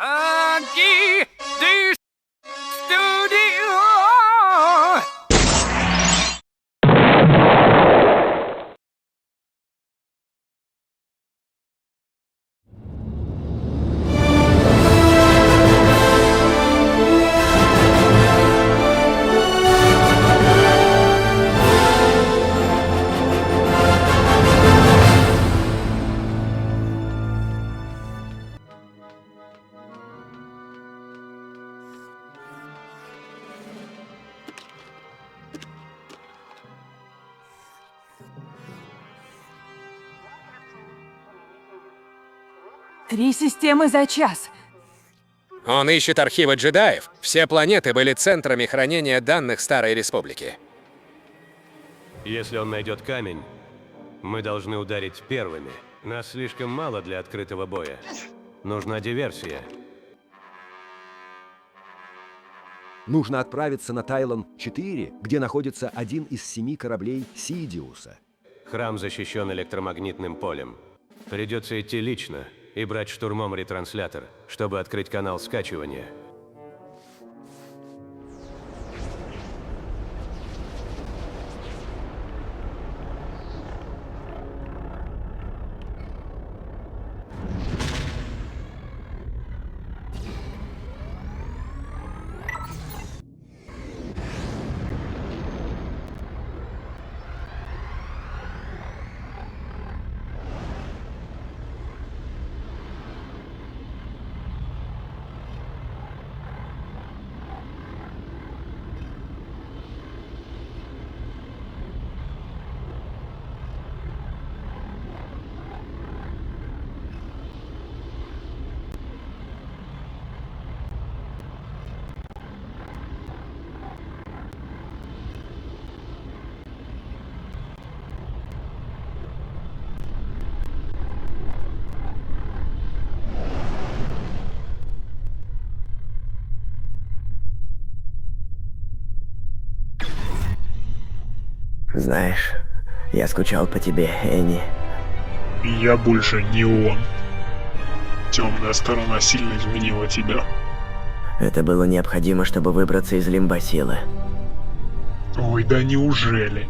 Аки, ты студио. Три системы за час. Он ищет архивы джедаев. Все планеты были центрами хранения данных Старой Республики. Если он найдет камень, мы должны ударить первыми. Нас слишком мало для открытого боя. Нужна диверсия. Нужно отправиться на Тайлон-4, где находится один из 7 кораблей Сидиуса. Храм защищен электромагнитным полем. Придется идти лично и брать штурмом ретранслятор, чтобы открыть канал скачивания. Знаешь, я скучал по тебе, Энни. Я больше не он. Темная сторона сильно изменила тебя. Это было необходимо, чтобы выбраться из лимбосилы. Ой, да неужели?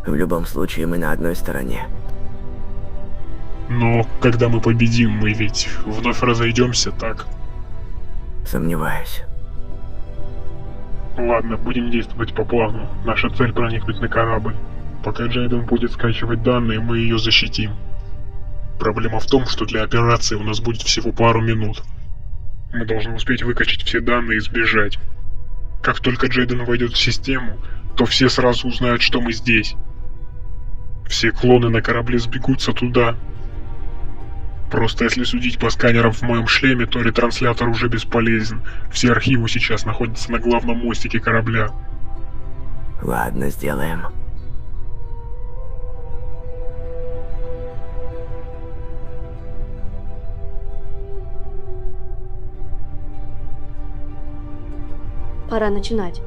В любом случае, мы на одной стороне. Но когда мы победим, мы ведь вновь разойдемся, так? Сомневаюсь. Ладно, будем действовать по плану. Наша цель проникнуть на корабль. Пока Джейден будет скачивать данные, мы ее защитим. Проблема в том, что для операции у нас будет всего пару минут. Мы должны успеть выкачать все данные и сбежать. Как только Джейден войдет в систему, то все сразу узнают, что мы здесь. Все клоны на корабле сбегутся туда. Просто если судить по сканерам в моем шлеме, то ретранслятор уже бесполезен. Все архивы сейчас находятся на главном мостике корабля. Ладно, сделаем. Пора начинать.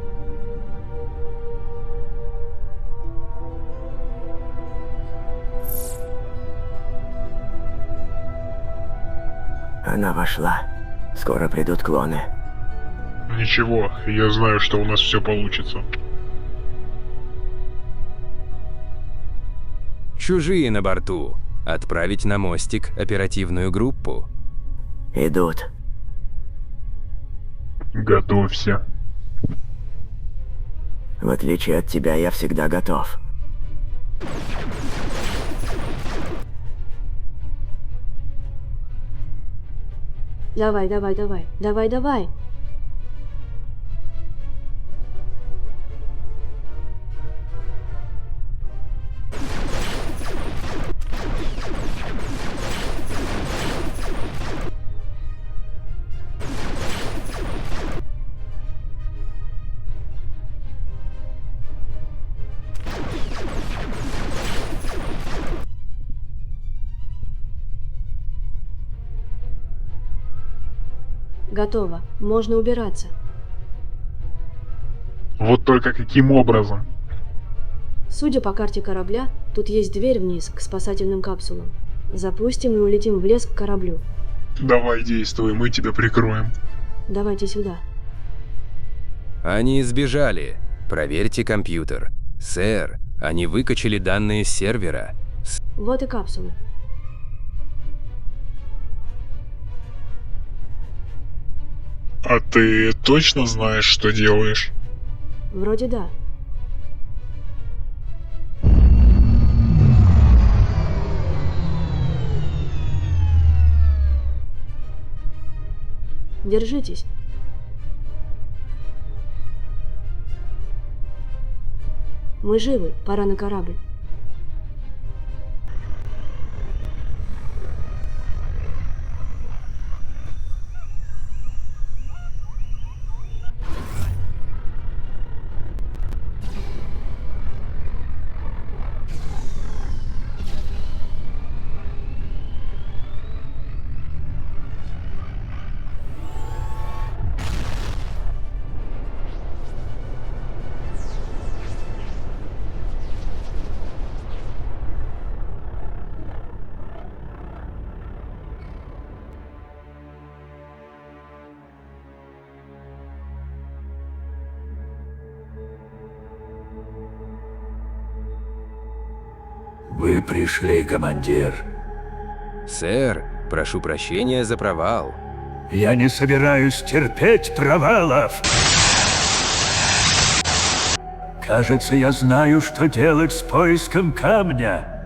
Она вошла. Скоро придут клоны. Ничего, я знаю, что у нас все получится. Чужие на борту. Отправить на мостик оперативную группу. Идут. Готовься. В отличие от тебя, я всегда готов. Давай, давай, давай, давай, давай. Готово. Можно убираться. Вот только каким образом? Судя по карте корабля, тут есть дверь вниз к спасательным капсулам. Запустим и улетим в лес к кораблю. Давай действуй, мы тебя прикроем. Давайте сюда. Они сбежали. Проверьте компьютер. Сэр, они выкачали данные с сервера. Вот и капсулы. А ты точно знаешь, что делаешь? Вроде да. Держитесь. Мы живы, пора на корабль. Вы пришли, командир. Сэр, прошу прощения за провал. Я не собираюсь терпеть провалов. Кажется, я знаю, что делать с поиском камня.